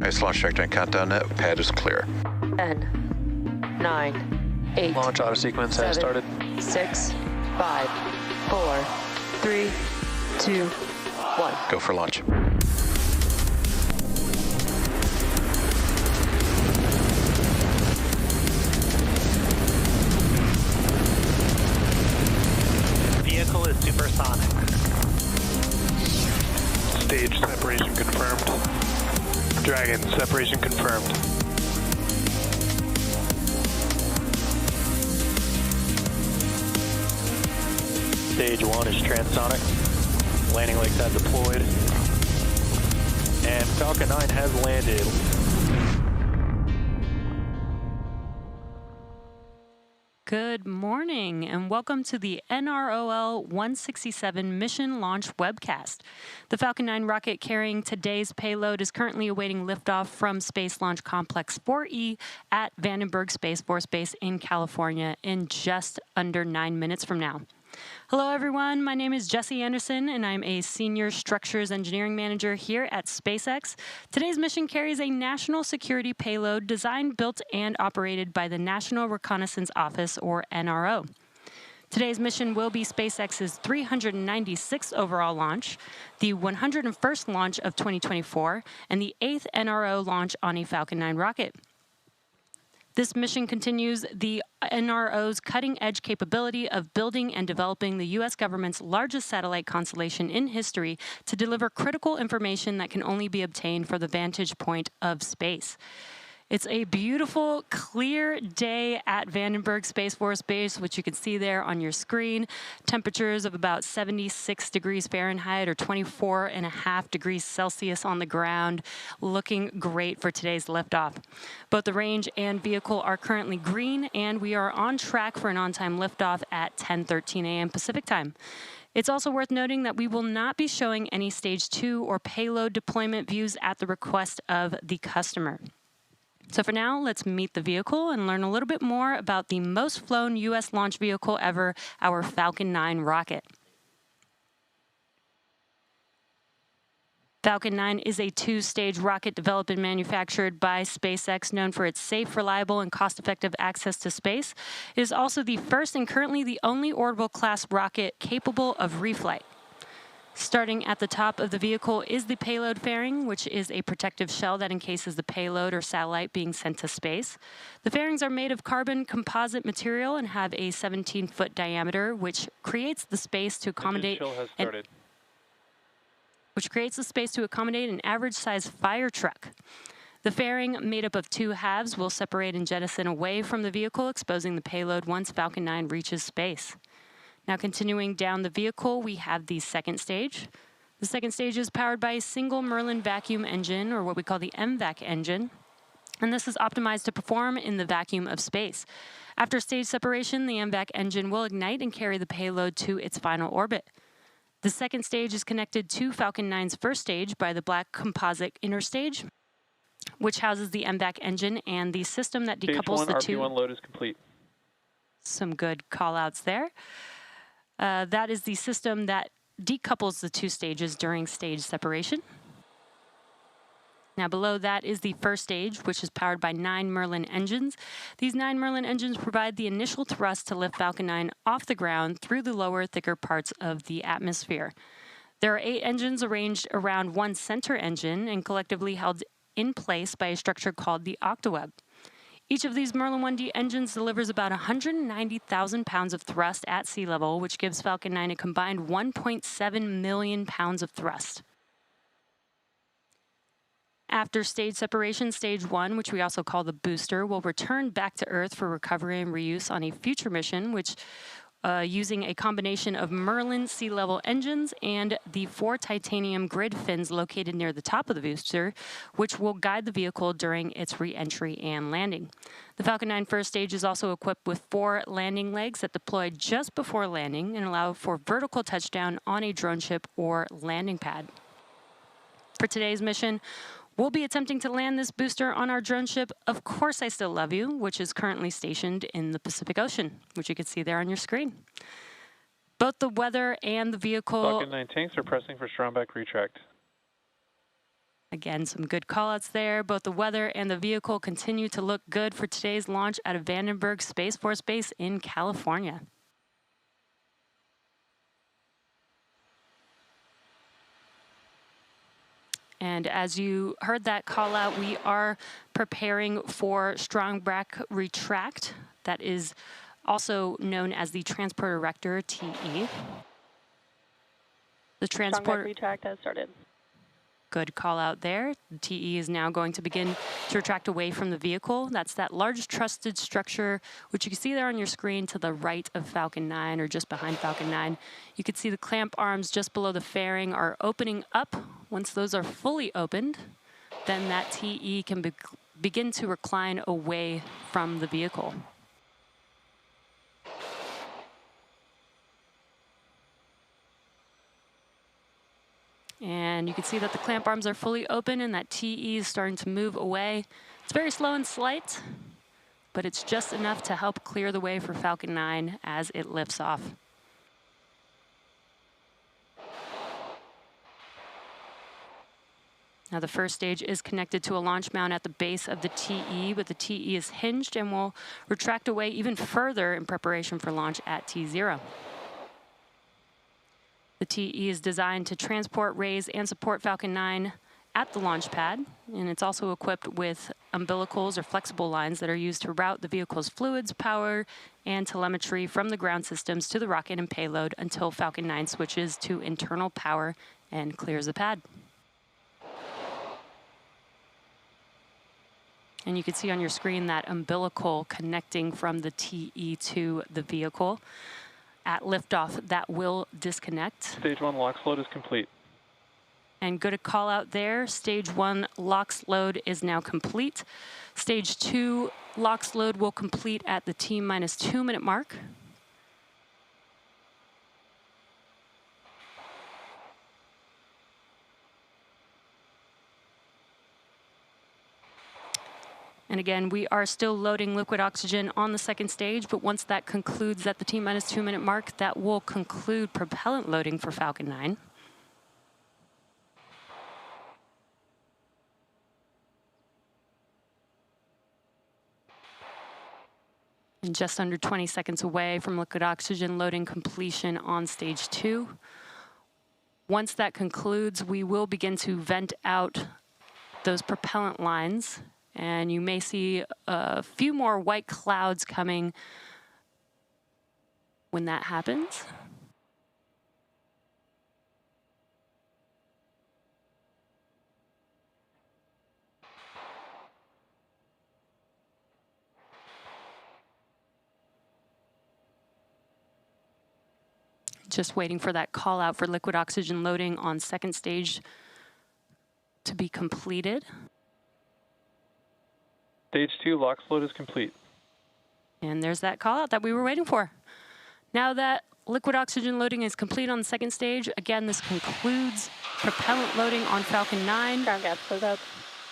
Nice launch trajectory countdown net. Pad is clear. 10, 9, 8. Launch auto sequence has started. 6, 5, 4, 3, 2, 1. Go for launch. Vehicle is supersonic. Stage separation confirmed. Dragon, separation confirmed. Stage 1 is transonic. Landing legs have deployed. And Falcon 9 has landed. Good morning and welcome to the NROL-167 mission launch webcast. The Falcon 9 rocket carrying today's payload is currently awaiting liftoff from Space Launch Complex 4E at Vandenberg Space Force Base in California in just under 9 minutes from now. Hello everyone, my name is Jessie Anderson and I'm a Senior Structures Engineering Manager here at SpaceX. Today's mission carries a national security payload designed, built, and operated by the National Reconnaissance Office, or NRO. Today's mission will be SpaceX's 396th overall launch, the 101st launch of 2024, and the 8th NRO launch on a Falcon 9 rocket. This mission continues the NRO's cutting-edge capability of building and developing the U.S. government's largest satellite constellation in history to deliver critical information that can only be obtained from the vantage point of space. It's a beautiful, clear day at Vandenberg Space Force Base, which you can see there on your screen. Temperatures of about 76 degrees Fahrenheit or 24.5 degrees Celsius on the ground. Looking great for today's liftoff. Both the range and vehicle are currently green, and we are on track for an on-time liftoff at 10:13 a.m. Pacific time. It's also worth noting that we will not be showing any Stage 2 or payload deployment views at the request of the customer. So for now, let's meet the vehicle and learn a little bit more about the most flown U.S. launch vehicle ever, our Falcon 9 rocket. Falcon 9 is a two-stage rocket developed and manufactured by SpaceX, known for its safe, reliable, and cost-effective access to space. It is also the first and currently the only orbital-class rocket capable of reflight. Starting at the top of the vehicle is the payload fairing, which is a protective shell that encases the payload or satellite being sent to space. The fairings are made of carbon composite material and have a 17-foot diameter, which creates the space to accommodate an average-sized fire truck. The fairing, made up of two halves, will separate and jettison away from the vehicle, exposing the payload once Falcon 9 reaches space. Now, continuing down the vehicle, we have the second stage. The second stage is powered by a single Merlin vacuum engine, or what we call the MVAC engine, and this is optimized to perform in the vacuum of space. After stage separation, the MVAC engine will ignite and carry the payload to its final orbit. The second stage is connected to Falcon 9's first stage by the black composite inner stage, which houses the MVAC engine and the system that decouples the two. RP1 load is complete. Some good call-outs there. That is the system that decouples the two stages during stage separation. Now below that is the first stage, which is powered by 9 Merlin engines. These 9 Merlin engines provide the initial thrust to lift Falcon 9 off the ground through the lower, thicker parts of the atmosphere. There are 8 engines arranged around one center engine and collectively held in place by a structure called the octaweb. Each of these Merlin 1D engines delivers about 190,000 pounds of thrust at sea level, which gives Falcon 9 a combined 1.7 million pounds of thrust. After stage separation, stage 1, which we also call the booster, will return back to Earth for recovery and reuse on a future mission, which using a combination of Merlin sea level engines and the 4 titanium grid fins located near the top of the booster, which will guide the vehicle during its re-entry and landing. The Falcon 9 first stage is also equipped with 4 landing legs that deploy just before landing and allow for vertical touchdown on a drone ship or landing pad. For today's mission, we'll be attempting to land this booster on our drone ship, Of Course I Still Love You, which is currently stationed in the Pacific Ocean, which you can see there on your screen. Both the weather and the vehicle... Falcon 9 tanks are pressing for Strombeck retract. Again, some good callouts there. Both the weather and the vehicle continue to look good for today's launch out of Vandenberg Space Force Base in California. And as you heard that call out, we are preparing for Strombeck retract. That is also known as the transport erector, TE. The transport retract has started. Good call out there. The TE is now going to begin to retract away from the vehicle. That's that large trusted structure, which you can see there on your screen to the right of Falcon 9 or just behind Falcon 9. You can see the clamp arms just below the fairing are opening up. Once those are fully opened, then that TE can begin to recline away from the vehicle. And you can see that the clamp arms are fully open and that TE is starting to move away. It's very slow and slight, but it's just enough to help clear the way for Falcon 9 as it lifts off. Now the first stage is connected to a launch mount at the base of the TE, but the TE is hinged and will retract away even further in preparation for launch at T0. The TE is designed to transport, raise, and support Falcon 9 at the launch pad, and it's also equipped with umbilicals or flexible lines that are used to route the vehicle's fluids, power, and telemetry from the ground systems to the rocket and payload until Falcon 9 switches to internal power and clears the pad. And you can see on your screen that umbilical connecting from the TE to the vehicle. At liftoff, that will disconnect. Stage 1 LOX load is complete. And good call out there. Stage 1 LOX load is now complete. Stage 2 LOX load will complete at the T-minus 2 minute mark. And again, we are still loading liquid oxygen on the second stage, but once that concludes at the T-minus 2 minute mark, that will conclude propellant loading for Falcon 9. And just under 20 seconds away from liquid oxygen loading completion on stage 2. Once that concludes, we will begin to vent out those propellant lines. And you may see a few more white clouds coming when that happens. Just waiting for that call out for liquid oxygen loading on second stage to be completed. Stage 2 LOX load is complete. And there's that call out that we were waiting for. Now that liquid oxygen loading is complete on the second stage, again, this concludes propellant loading on Falcon 9. Ground gas close out.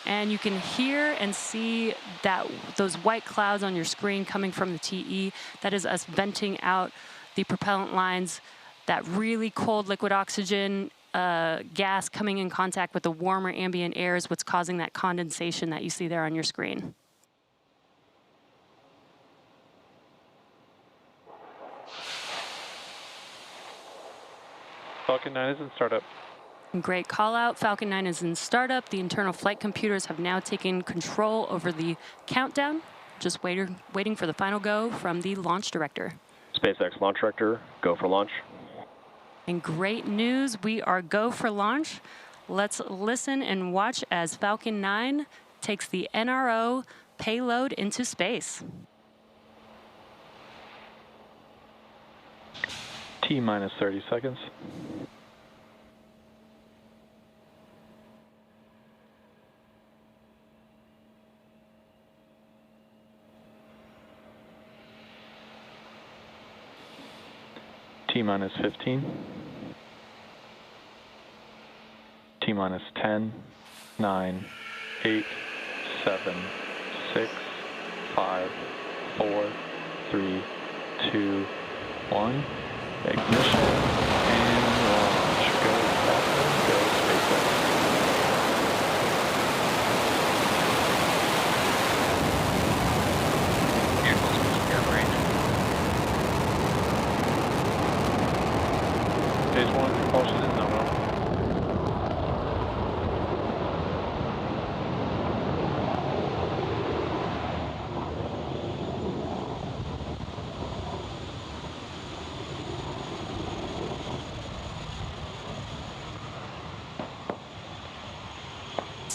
And you can hear and see that those white clouds on your screen coming from the TE. That is us venting out the propellant lines. That really cold liquid oxygen gas coming in contact with the warmer ambient air is what's causing that condensation that you see there on your screen. Falcon 9 is in startup. Great call out. Falcon 9 is in startup. The internal flight computers have now taken control over the countdown. Just waiting for the final go from the launch director. SpaceX launch director, go for launch. And great news, we are go for launch. Let's listen and watch as Falcon 9 takes the NRO payload into space. T-minus 30 seconds. T-minus 15. T-minus 10, 9, 8, 7, 6, 5, 4, 3, 2, 1. Ignition and launch. Go Falcon, go SpaceX. Vehicles losing air range. Stage 1 propulsion is nominal.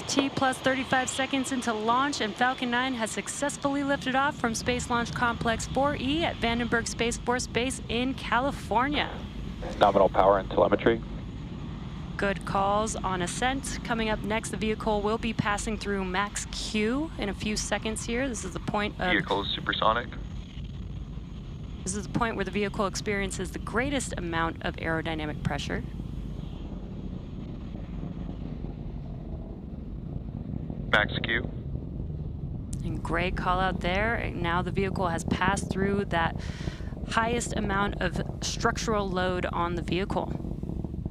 T plus 35 seconds into launch, and Falcon 9 has successfully lifted off from Space Launch Complex 4E at Vandenberg Space Force Base in California. Nominal power and telemetry. Good calls on ascent. Coming up next, the vehicle will be passing through max Q in a few seconds here. This is the point of... Vehicle is supersonic. This is the point where the vehicle experiences the greatest amount of aerodynamic pressure. Max Q. And great call out there. Now the vehicle has passed through that highest amount of structural load on the vehicle.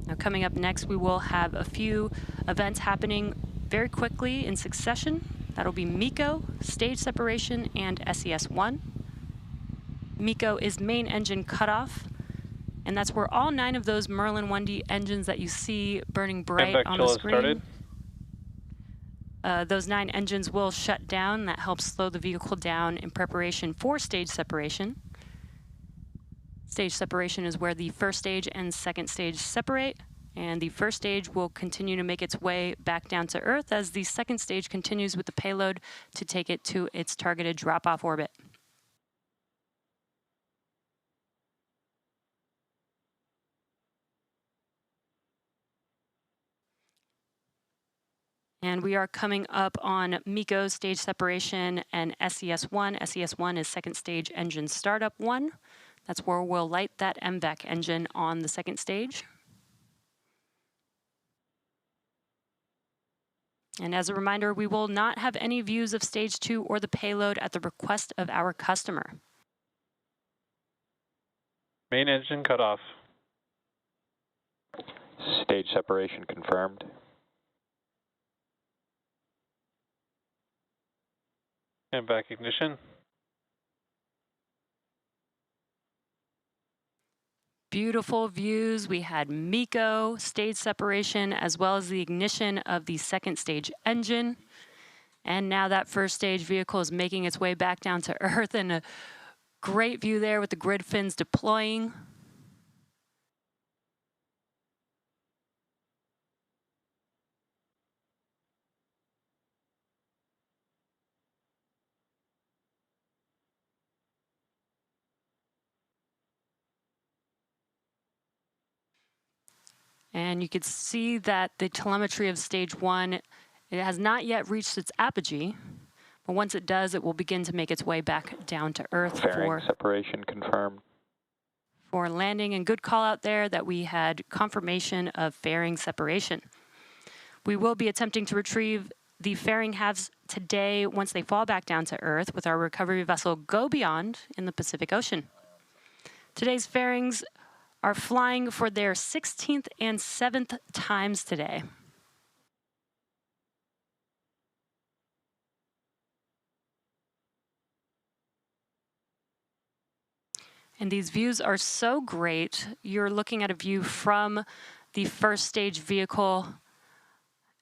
Now coming up next, we will have a few events happening very quickly in succession. That'll be MECO, stage separation, and SES-1. MECO is main engine cutoff, and that's where all 9 of those Merlin 1D engines that you see burning bright on the screen. Those 9 engines will shut down. That helps slow the vehicle down in preparation for stage separation. Stage separation is where the first stage and second stage separate, And the first stage will continue to make its way back down to Earth as the second stage continues with the payload to take it to its targeted drop-off orbit. And we are coming up on MECO stage separation and SES-1. SES-1 is second stage engine startup 1. That's where we'll light that MVAC engine on the second stage. And as a reminder, we will not have any views of stage 2 or the payload at the request of our customer. Main engine cut off. Stage separation confirmed. And back ignition. Beautiful views. We had MECO stage separation as well as the ignition of the second stage engine. And now that first stage vehicle is making its way back down to Earth, and a great view there with the grid fins deploying. And you can see that the telemetry of stage 1, it has not yet reached its apogee, but once it does, it will begin to make its way back down to Earth Fairing separation confirmed. for landing. And good call out there that we had confirmation of fairing separation. We will be attempting to retrieve the fairing halves today once they fall back down to Earth with our recovery vessel Go Beyond in the Pacific Ocean. Today's fairings are flying for their 16th and 7th times today. And these views are so great. You're looking at a view from the first stage vehicle,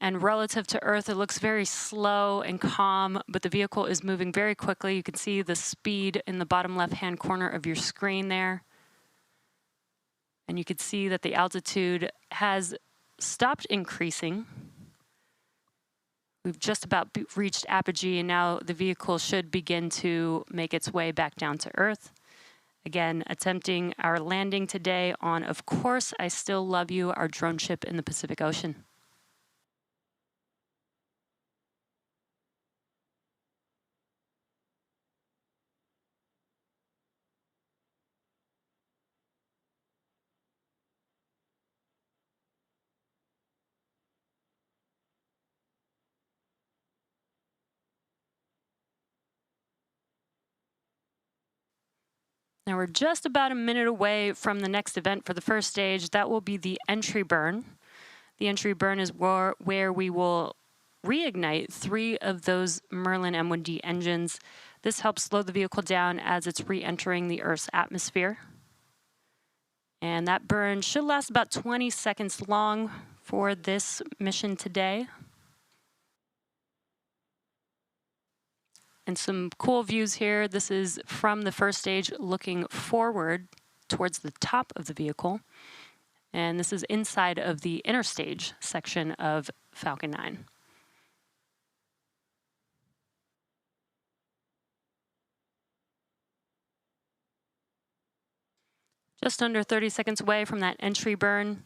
and relative to Earth, it looks very slow and calm, but the vehicle is moving very quickly. You can see the speed in the bottom left-hand corner of your screen there. And you can see that the altitude has stopped increasing. We've just about reached apogee, and now the vehicle should begin to make its way back down to Earth. Again, attempting our landing today on, of course, I Still Love You, our drone ship in the Pacific Ocean. Now we're just about a minute away from the next event for the first stage. That will be the entry burn. The entry burn is where we will reignite 3 of those Merlin M1D engines. This helps slow the vehicle down as it's re-entering the Earth's atmosphere. And that burn should last about 20 seconds long for this mission today. And some cool views here. This is from the first stage looking forward towards the top of the vehicle. And this is inside of the inner stage section of Falcon 9. Just under 30 seconds away from that entry burn.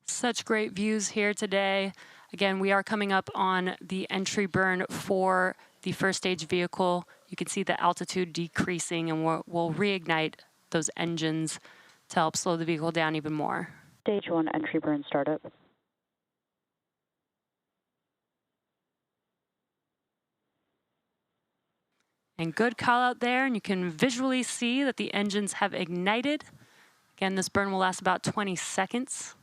Such great views here today. Again, we are coming up on the entry burn for the first stage vehicle. You can see the altitude decreasing, and we'll reignite those engines to help slow the vehicle down even more. Stage 1 entry burn startup. And good call out there, and you can visually see that the engines have ignited. Again, this burn will last about 20 seconds.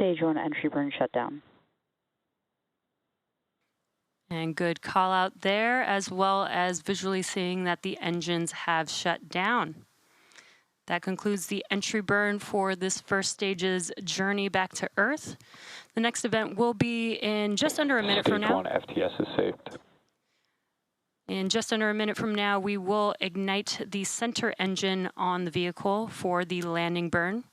Stage 1 entry burn shutdown. And good call out there, as well as visually seeing that the engines have shut down. That concludes the entry burn for this first stage's journey back to Earth. The next event will be in just under a minute from now. Stage 1 FTS is saved. In just under a minute from now, we will ignite the center engine on the vehicle for the landing burn.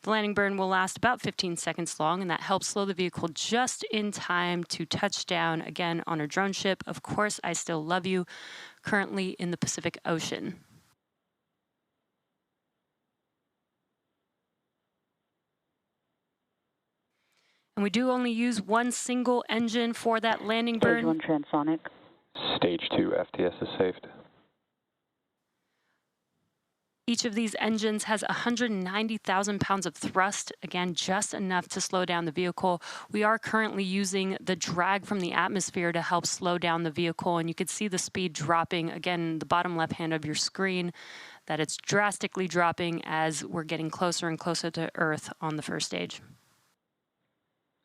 The landing burn will last about 15 seconds long, and that helps slow the vehicle just in time to touch down again on our drone ship. Of course, I Still Love You, currently in the Pacific Ocean. And we do only use one single engine for that landing burn. Stage 1 transonic. Stage 2 FTS is saved. Each of these engines has 190,000 pounds of thrust, again, just enough to slow down the vehicle. We are currently using the drag from the atmosphere to help slow down the vehicle, and you can see the speed dropping, again, the bottom left hand of your screen, that it's drastically dropping as we're getting closer and closer to Earth on the first stage.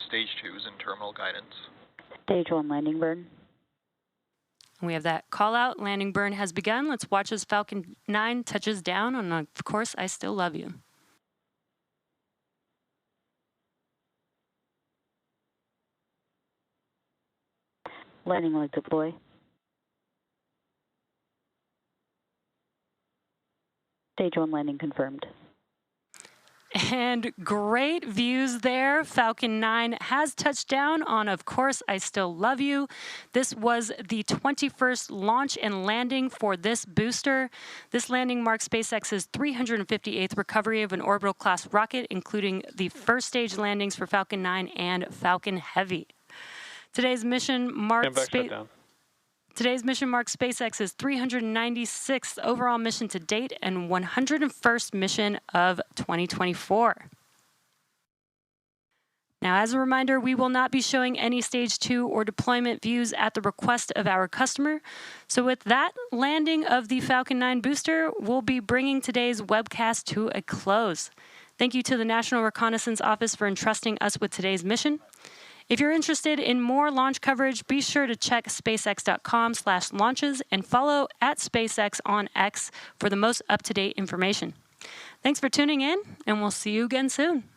Stage 2 is in terminal guidance. Stage 1 landing burn. We have that call out. Landing burn has begun. Let's watch as Falcon 9 touches down on, of course, I Still Love You. Landing leg deploy. Stage 1 landing confirmed. And great views there. Falcon 9 has touched down on, of course, I Still Love You. This was the 21st launch and landing for this booster. This landing marks SpaceX's 358th recovery of an orbital class rocket, including the first stage landings for Falcon 9 and Falcon Heavy. Today's mission marks SpaceX's 396th overall mission to date and 101st mission of 2024. Now, as a reminder, we will not be showing any Stage 2 or deployment views at the request of our customer. So with that landing of the Falcon 9 booster, we'll be bringing today's webcast to a close. Thank you to the National Reconnaissance Office for entrusting us with today's mission. If you're interested in more launch coverage, be sure to check spacex.com/launches and follow @SpaceX on X for the most up-to-date information. Thanks for tuning in, and we'll see you again soon.